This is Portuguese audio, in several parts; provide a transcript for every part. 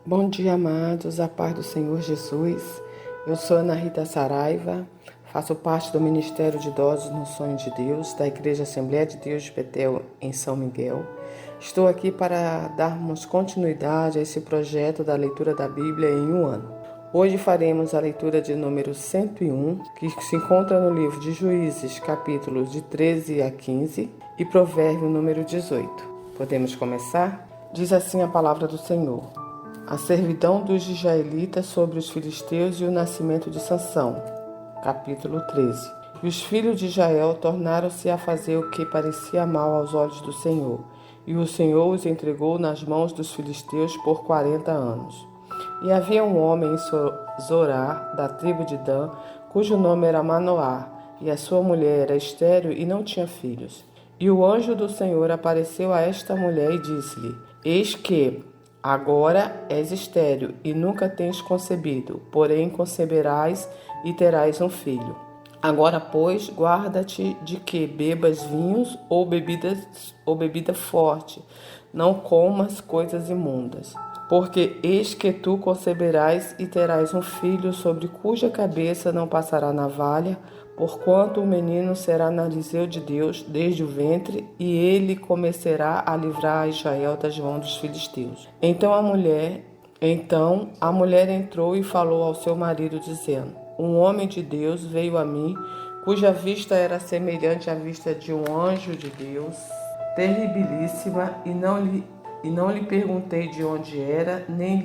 Bom dia, amados, a paz do Senhor Jesus. Eu sou Ana Rita Saraiva, faço parte do Ministério de Idosos no Sonho de Deus, da Igreja Assembleia de Deus de Betel, em São Miguel. Estou aqui para darmos continuidade a esse projeto da leitura da Bíblia em um ano. Hoje faremos a leitura de número 101, que se encontra no livro de Juízes, capítulos de 13 a 15, e Provérbio número 18. Podemos começar? Diz assim a palavra do Senhor. A servidão dos israelitas sobre os filisteus e o nascimento de Sansão. Capítulo 13. E os filhos de Israel tornaram-se a fazer o que parecia mal aos olhos do Senhor, e o Senhor os entregou nas mãos dos filisteus por 40 anos. E havia um homem em Zorá, da tribo de Dan, cujo nome era Manoá, e a sua mulher era estéril e não tinha filhos. E o anjo do Senhor apareceu a esta mulher e disse-lhe: Eis que agora és estéril e nunca tens concebido, porém conceberás e terás um filho. Agora, pois, guarda-te de que bebas vinhos ou bebida forte, não comas coisas imundas. Porque eis que tu conceberás e terás um filho sobre cuja cabeça não passará navalha, porquanto o menino será narizeu de Deus desde o ventre, e ele começará a livrar a Israel das mãos dos filisteus. Então a mulher entrou e falou ao seu marido, dizendo: Um homem de Deus veio a mim, cuja vista era semelhante à vista de um anjo de Deus, terribilíssima, e não lhe perguntei de onde era, nem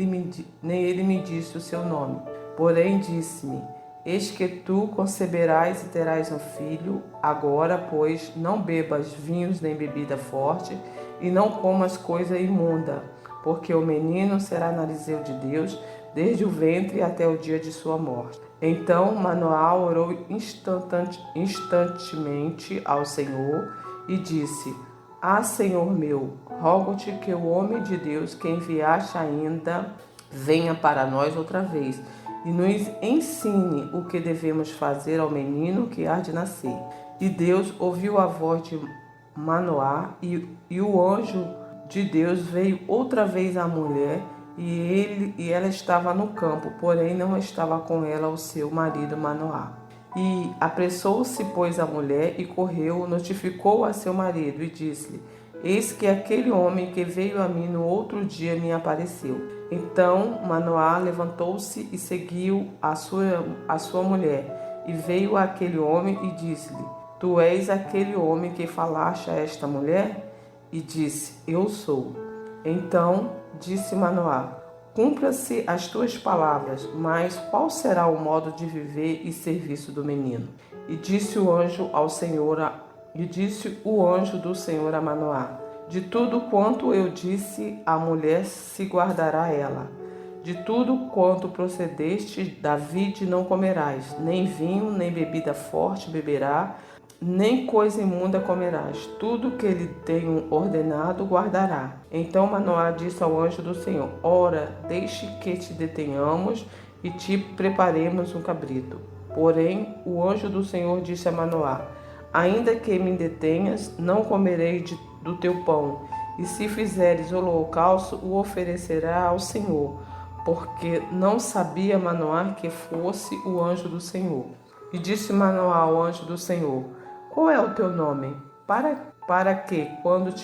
ele me disse o seu nome. Porém disse-me: Eis que tu conceberás e terás um filho. Agora, pois, não bebas vinhos nem bebida forte, e não comas coisa imunda, porque o menino será narizeu de Deus, desde o ventre até o dia de sua morte. Então Manoá orou instantemente ao Senhor e disse: Senhor meu, rogo-te que o homem de Deus que enviaste ainda venha para nós outra vez e nos ensine o que devemos fazer ao menino que há de nascer. E Deus ouviu a voz de Manoá, e o anjo de Deus veio outra vez à mulher, e ela estava no campo, porém não estava com ela o seu marido Manoá. E apressou-se, pois, a mulher, e correu, notificou a seu marido, e disse-lhe: Eis que aquele homem que veio a mim no outro dia me apareceu. Então Manoá levantou-se e seguiu a sua mulher. E veio aquele homem e disse-lhe: Tu és aquele homem que falaste a esta mulher? E disse: Eu sou. Então disse Manoá: Cumpra-se as tuas palavras, mas qual será o modo de viver e serviço do menino? E disse o anjo do Senhor a Manoá: De tudo quanto eu disse, a mulher se guardará ela. De tudo quanto procedeste da vide não comerás, nem vinho, nem bebida forte beberá, nem coisa imunda comerás. Tudo que lhe tenho ordenado guardará. Então Manoá disse ao anjo do Senhor: Ora, deixe que te detenhamos e te preparemos um cabrito. Porém, o anjo do Senhor disse a Manoá: Ainda que me detenhas, não comerei do teu pão, e se fizeres holocausto, o oferecerá ao Senhor, porque não sabia Manoá que fosse o anjo do Senhor. E disse Manoá ao anjo do Senhor: Qual é o teu nome? Para que, quando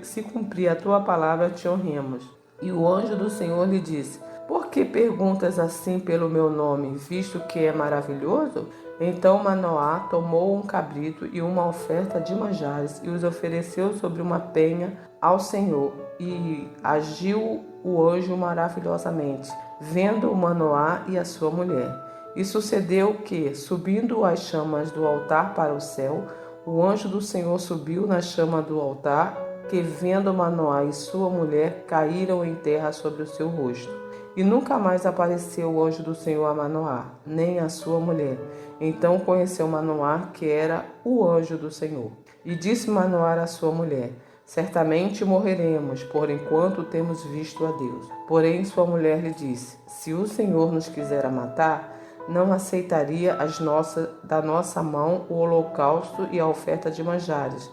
se cumprir a tua palavra, te honremos. E o anjo do Senhor lhe disse: Por que perguntas assim pelo meu nome, visto que é maravilhoso? Então Manoá tomou um cabrito e uma oferta de manjares e os ofereceu sobre uma penha ao Senhor. E agiu o anjo maravilhosamente, vendo Manoá e a sua mulher. E sucedeu que, subindo as chamas do altar para o céu, o anjo do Senhor subiu na chama do altar, que vendo Manoá e sua mulher, caíram em terra sobre o seu rosto. E nunca mais apareceu o anjo do Senhor a Manoá, nem a sua mulher. Então conheceu Manoá que era o anjo do Senhor. E disse Manoá à sua mulher: Certamente morreremos, por enquanto temos visto a Deus. Porém sua mulher lhe disse: Se o Senhor nos quiser matar, não aceitaria da nossa mão o holocausto e a oferta de manjares,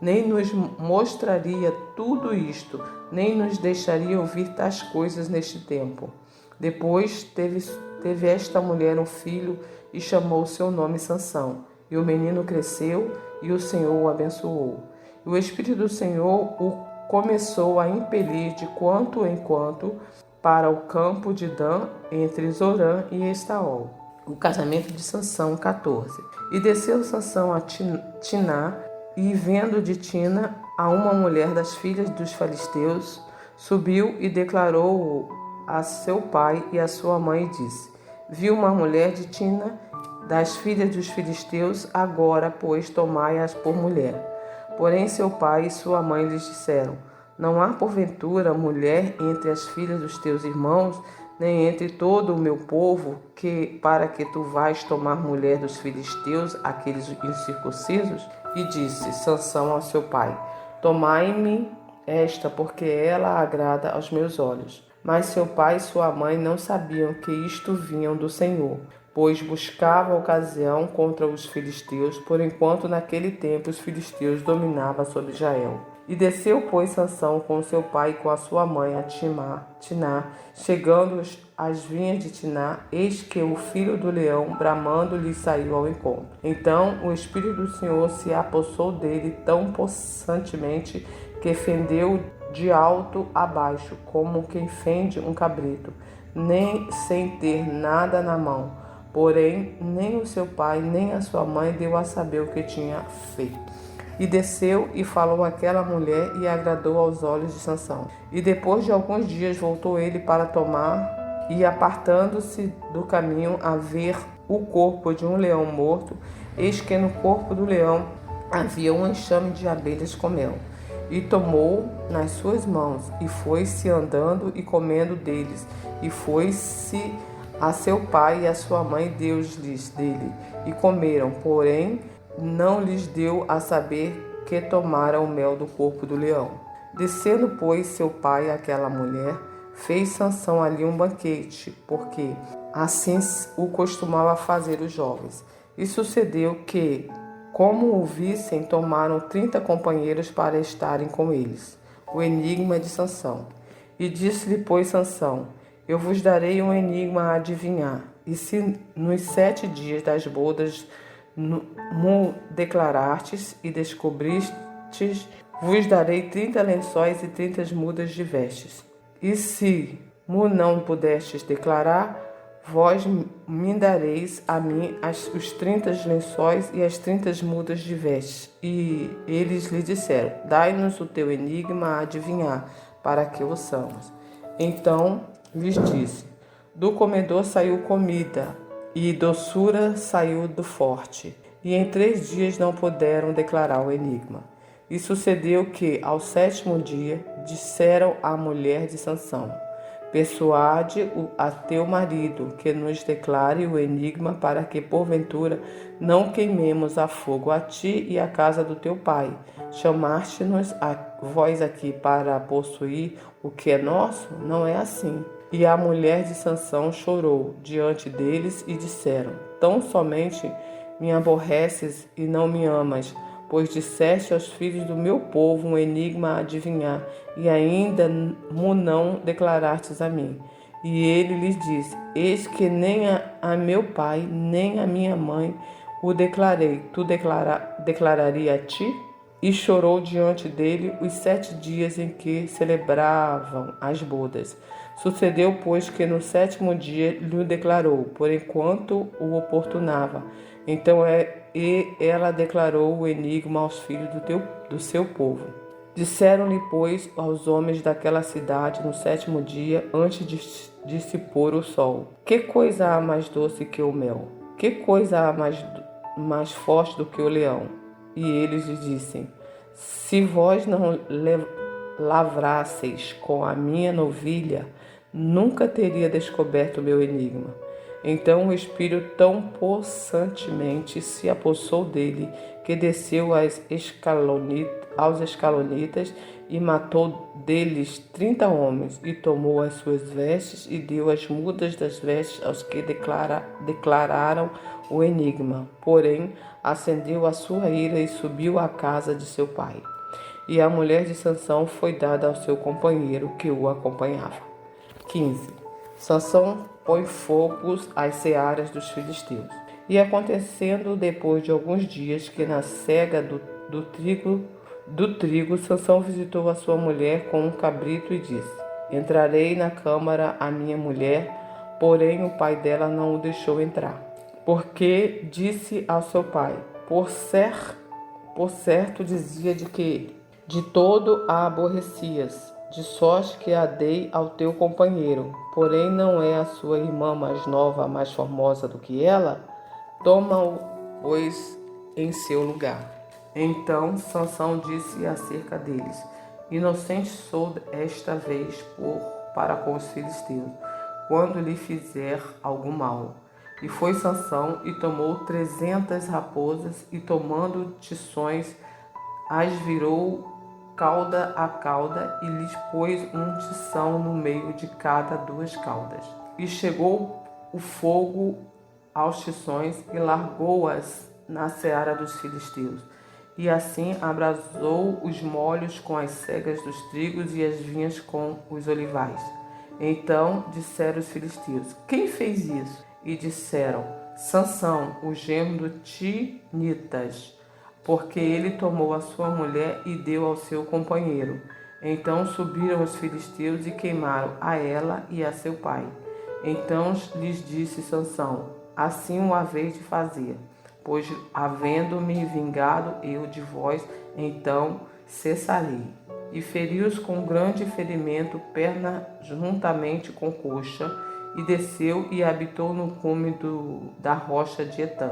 nem nos mostraria tudo isto, nem nos deixaria ouvir tais coisas neste tempo. Depois teve esta mulher um filho e chamou seu nome Sansão. E o menino cresceu e o Senhor o abençoou. E o Espírito do Senhor o começou a impelir de quanto em quanto para o campo de Dan, entre Zorã e Estaol. O casamento de Sansão, 14. E desceu Sansão a Tiná, e vendo de Tina a uma mulher das filhas dos filisteus, subiu e declarou-o a seu pai e a sua mãe, e disse: viu uma mulher de Tina, das filhas dos filisteus, agora, pois, tomai-as por mulher. Porém, seu pai e sua mãe lhes disseram: não há, porventura, mulher entre as filhas dos teus irmãos, nem entre todo o meu povo, para que tu vais tomar mulher dos filisteus, aqueles incircuncisos? E disse Sansão ao seu pai: tomai-me esta, porque ela agrada aos meus olhos. Mas seu pai e sua mãe não sabiam que isto vinha do Senhor, pois buscava ocasião contra os filisteus, por enquanto naquele tempo os filisteus dominavam sobre Israel. E desceu, pois, Sansão com seu pai e com a sua mãe a Tiná. Chegando às vinhas de Tiná, eis que o filho do leão, bramando, lhe saiu ao encontro. Então o Espírito do Senhor se apossou dele tão possantemente que fendeu de alto a baixo, como quem fende um cabrito, nem sem ter nada na mão. Porém, nem o seu pai, nem a sua mãe deu a saber o que tinha feito. E desceu e falou àquela mulher e agradou aos olhos de Sansão. E depois de alguns dias voltou ele para tomar, e apartando-se do caminho a ver o corpo de um leão morto, eis que no corpo do leão havia um enxame de abelhas com mel. E tomou nas suas mãos, e foi-se andando e comendo deles, e foi-se a seu pai e a sua mãe, deu-lhes dele, e comeram, porém não lhes deu a saber que tomara o mel do corpo do leão. Descendo, pois, seu pai àquela mulher, fez Sansão ali um banquete, porque assim o costumava fazer os jovens. E sucedeu que, como o vissem, tomaram 30 companheiros para estarem com eles. O enigma de Sansão. E disse-lhe, pois, Sansão: eu vos darei um enigma a adivinhar, e se nos 7 dias das bodas mu declarastes e descobristes, vos darei 30 lençóis e 30 mudas de vestes. E se mu não pudestes declarar, vós me dareis a mim os 30 lençóis e as 30 mudas de vestes. E eles lhe disseram: dai-nos o teu enigma a adivinhar, para que ouçamos. Então lhes disse: do comedor saiu comida, e doçura saiu do forte. E em 3 dias não puderam declarar o enigma. E sucedeu que, ao 7º dia, disseram à mulher de Sansão: persuade a teu marido que nos declare o enigma, para que, porventura, não queimemos a fogo a ti e a casa do teu pai. Chamaste-nos a vós aqui para possuir o que é nosso? Não é assim. E a mulher de Sansão chorou diante deles e disseram: tão somente me aborreces e não me amas, pois disseste aos filhos do meu povo um enigma a adivinhar, e ainda mo não declarastes a mim. E ele lhes disse: eis que nem a meu pai, nem a minha mãe o declarei. Tu declararia a ti? E chorou diante dele os 7 dias em que celebravam as bodas. Sucedeu, pois, que no 7º dia lhe declarou, por enquanto o oportunava. Então ela declarou o enigma aos filhos do seu povo. Disseram-lhe, pois, aos homens daquela cidade no 7º dia, antes de se pôr o sol: que coisa há mais doce que o mel? Que coisa há mais forte do que o leão? E eles lhe dissem: se vós não lavrasseis com a minha novilha, nunca teria descoberto o meu enigma. Então o espírito tão possantemente se apossou dele, que desceu aos escalonitas e matou deles 30 homens, e tomou as suas vestes e deu as mudas das vestes aos que declararam o enigma. Porém, acendeu a sua ira e subiu à casa de seu pai. E a mulher de Sansão foi dada ao seu companheiro que o acompanhava. 15. Sansão põe fogo às searas dos filisteus. E acontecendo depois de alguns dias que na cega do trigo, Sansão visitou a sua mulher com um cabrito e disse: Entrarei na câmara a minha mulher, porém o pai dela não o deixou entrar. Porque disse ao seu pai: Por certo dizia de todo a aborrecias, de sorte que a dei ao teu companheiro. Porém não é a sua irmã mais nova, mais formosa do que ela? Toma-o, pois, em seu lugar. Então Sansão disse acerca deles: Inocente sou esta vez para com os filisteus, quando lhe fizer algum mal. E foi Sansão e tomou 300 raposas, e tomando tições, as virou cauda a cauda, e lhes pôs um tição no meio de cada 2 caudas. E chegou o fogo aos tições e largou-as na seara dos filisteus. E assim abrasou os molhos com as cegas dos trigos e as vinhas com os olivais. Então disseram os filisteus: Quem fez isso? E disseram: Sansão, o genro do Tinitas, porque ele tomou a sua mulher e deu ao seu companheiro. Então subiram os filisteus e queimaram a ela e a seu pai. Então lhes disse Sansão: Assim o haveis de fazer, pois havendo-me vingado eu de vós, então cessarei. E feriu-os com grande ferimento, perna juntamente com coxa, e desceu e habitou no cume da rocha de Etã.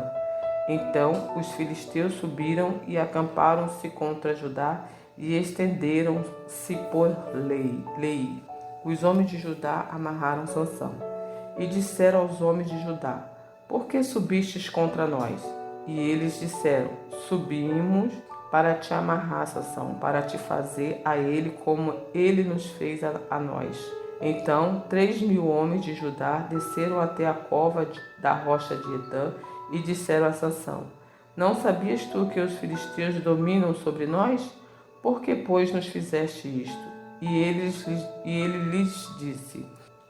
Então os filisteus subiram e acamparam-se contra Judá e estenderam-se por Leí. Os homens de Judá amarraram Sansão e disseram aos homens de Judá: Por que subistes contra nós? E eles disseram: Subimos para te amarrar, Sansão, para te fazer a ele como ele nos fez a nós. Então 3.000 homens de Judá desceram até a cova da rocha de Etã e disseram a Sansão: Não sabias tu que os filisteus dominam sobre nós? Por que, pois, nos fizeste isto? E ele lhes disse: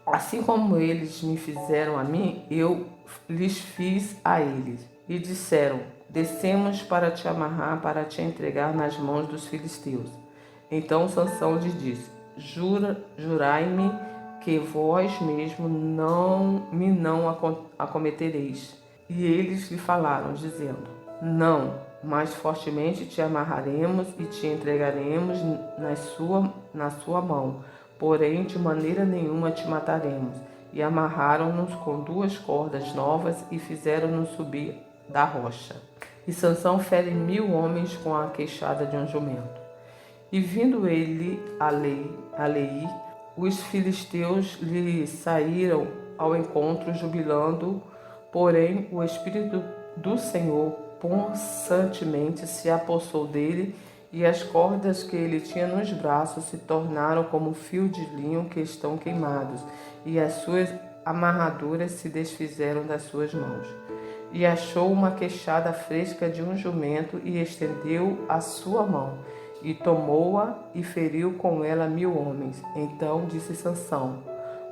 Assim como eles me fizeram a mim, eu lhes fiz a eles. E disseram: Descemos para te amarrar, para te entregar nas mãos dos filisteus. Então Sansão lhes disse: Jurai-me que vós mesmo não acometereis. E eles lhe falaram, dizendo: Não, mas fortemente te amarraremos e te entregaremos na sua mão, porém de maneira nenhuma te mataremos. E amarraram-nos com 2 cordas novas e fizeram-nos subir da rocha. E Sansão fere 1.000 homens com a queixada de um jumento. E vindo ele a Leí, os filisteus lhe saíram ao encontro jubilando, porém o Espírito do Senhor ponçantemente se apossou dele, e as cordas que ele tinha nos braços se tornaram como fio de linho que estão queimados, e as suas amarraduras se desfizeram das suas mãos. E achou uma queixada fresca de um jumento e estendeu a sua mão, e tomou-a e feriu com ela 1.000 homens. Então disse Sansão: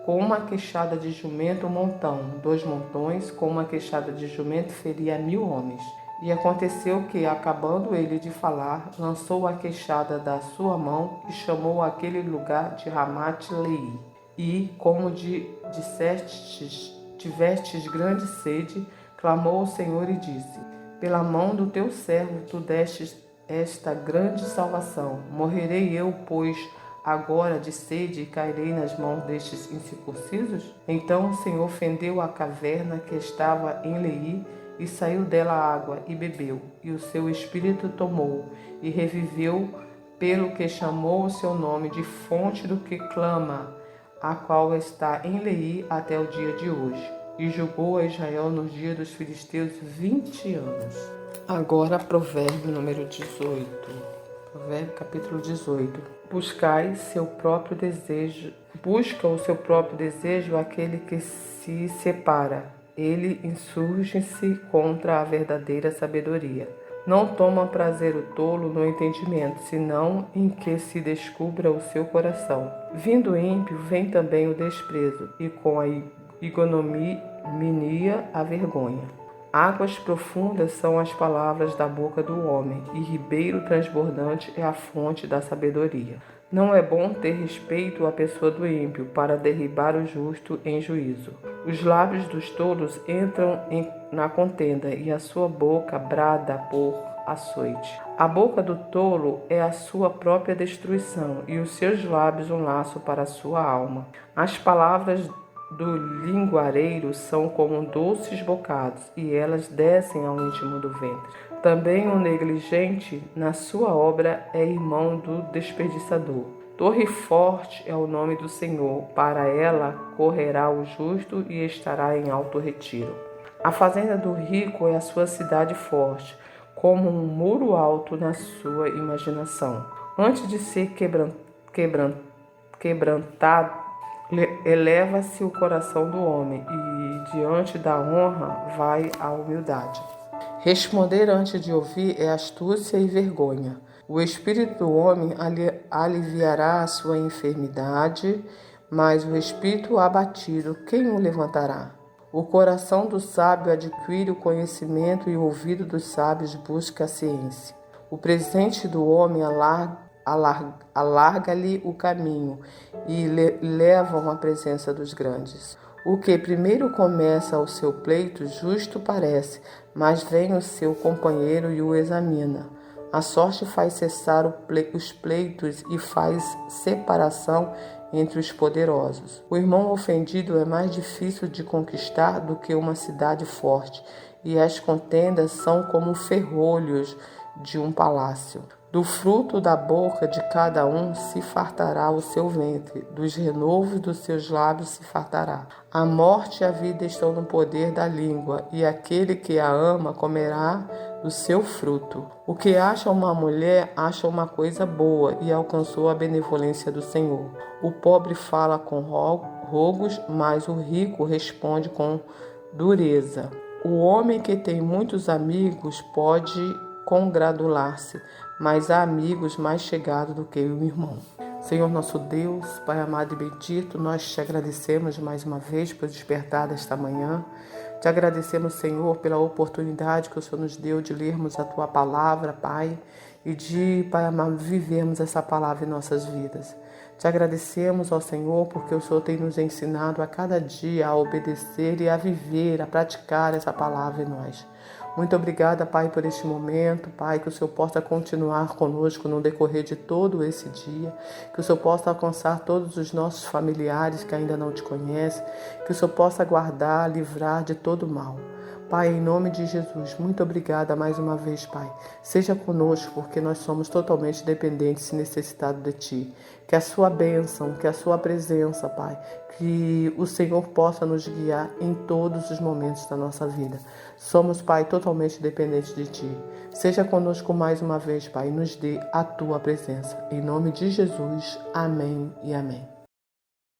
Com uma queixada de jumento um montão, 2 montões, com uma queixada de jumento feria 1.000 homens. E aconteceu que, acabando ele de falar, lançou a queixada da sua mão e chamou aquele lugar de Ramate-Leí. E, como tivestes grande sede, clamou ao Senhor e disse: Pela mão do teu servo tu destes esta grande salvação. Morrerei eu, pois, agora de sede e cairei nas mãos destes incircuncisos? Então o Senhor fendeu a caverna que estava em Leí, e saiu dela água, e bebeu, e o seu espírito tomou, e reviveu, pelo que chamou o seu nome de fonte do que clama, a qual está em Leí até o dia de hoje. E julgou a Israel nos dias dos filisteus 20 anos. Agora provérbio número 18. Provérbio capítulo 18. Busca o seu próprio desejo aquele que se separa. Ele insurge-se contra a verdadeira sabedoria. Não toma prazer o tolo no entendimento, senão em que se descubra o seu coração. Vindo o ímpio, vem também o desprezo, e com a ignominia a vergonha. Águas profundas são as palavras da boca do homem, e ribeiro transbordante é a fonte da sabedoria. Não é bom ter respeito à pessoa do ímpio, para derribar o justo em juízo. Os lábios dos tolos entram na contenda, e a sua boca brada por açoite. A boca do tolo é a sua própria destruição, e os seus lábios um laço para a sua alma. As palavras do linguareiro são como doces bocados, e elas descem ao íntimo do ventre. Também o negligente na sua obra é irmão do desperdiçador. Torre forte é o nome do Senhor, para ela correrá o justo e estará em alto retiro. A fazenda do rico é a sua cidade forte, como um muro alto na sua imaginação. Antes de ser quebrantado, eleva-se o coração do homem, e diante da honra vai a humildade. Responder antes de ouvir é astúcia e vergonha. O espírito do homem aliviará a sua enfermidade, mas o espírito abatido, quem o levantará? O coração do sábio adquire o conhecimento, e o ouvido dos sábios busca a ciência. O presente do homem alarga-lhe o caminho, e levam à presença dos grandes. O que primeiro começa o seu pleito, justo parece, mas vem o seu companheiro e o examina. A sorte faz cessar os pleitos e faz separação entre os poderosos. O irmão ofendido é mais difícil de conquistar do que uma cidade forte, e as contendas são como ferrolhos de um palácio. Do fruto da boca de cada um se fartará o seu ventre, dos renovos dos seus lábios se fartará. A morte e a vida estão no poder da língua, e aquele que a ama comerá do seu fruto. O que acha uma mulher acha uma coisa boa, e alcançou a benevolência do Senhor. O pobre fala com rogos, mas o rico responde com dureza. O homem que tem muitos amigos pode congratular-se, mas há amigos mais chegados do que o irmão. Senhor nosso Deus, Pai amado e bendito, nós te agradecemos mais uma vez por despertar desta manhã. Te agradecemos, Senhor, pela oportunidade que o Senhor nos deu de lermos a Tua palavra, Pai, e de, Pai amado, vivermos essa palavra em nossas vidas. Te agradecemos, ó Senhor, porque o Senhor tem nos ensinado a cada dia a obedecer e a viver, a praticar essa palavra em nós. Muito obrigada, Pai, por este momento, Pai, que o Senhor possa continuar conosco no decorrer de todo esse dia, que o Senhor possa alcançar todos os nossos familiares que ainda não te conhecem, que o Senhor possa guardar, livrar de todo mal. Pai, em nome de Jesus, muito obrigada mais uma vez, Pai. Seja conosco, porque nós somos totalmente dependentes e necessitados de Ti. Que a Sua bênção, que a Sua presença, Pai, que o Senhor possa nos guiar em todos os momentos da nossa vida. Somos, Pai, totalmente dependentes de Ti. Seja conosco mais uma vez, Pai, e nos dê a Tua presença. Em nome de Jesus, amém e amém.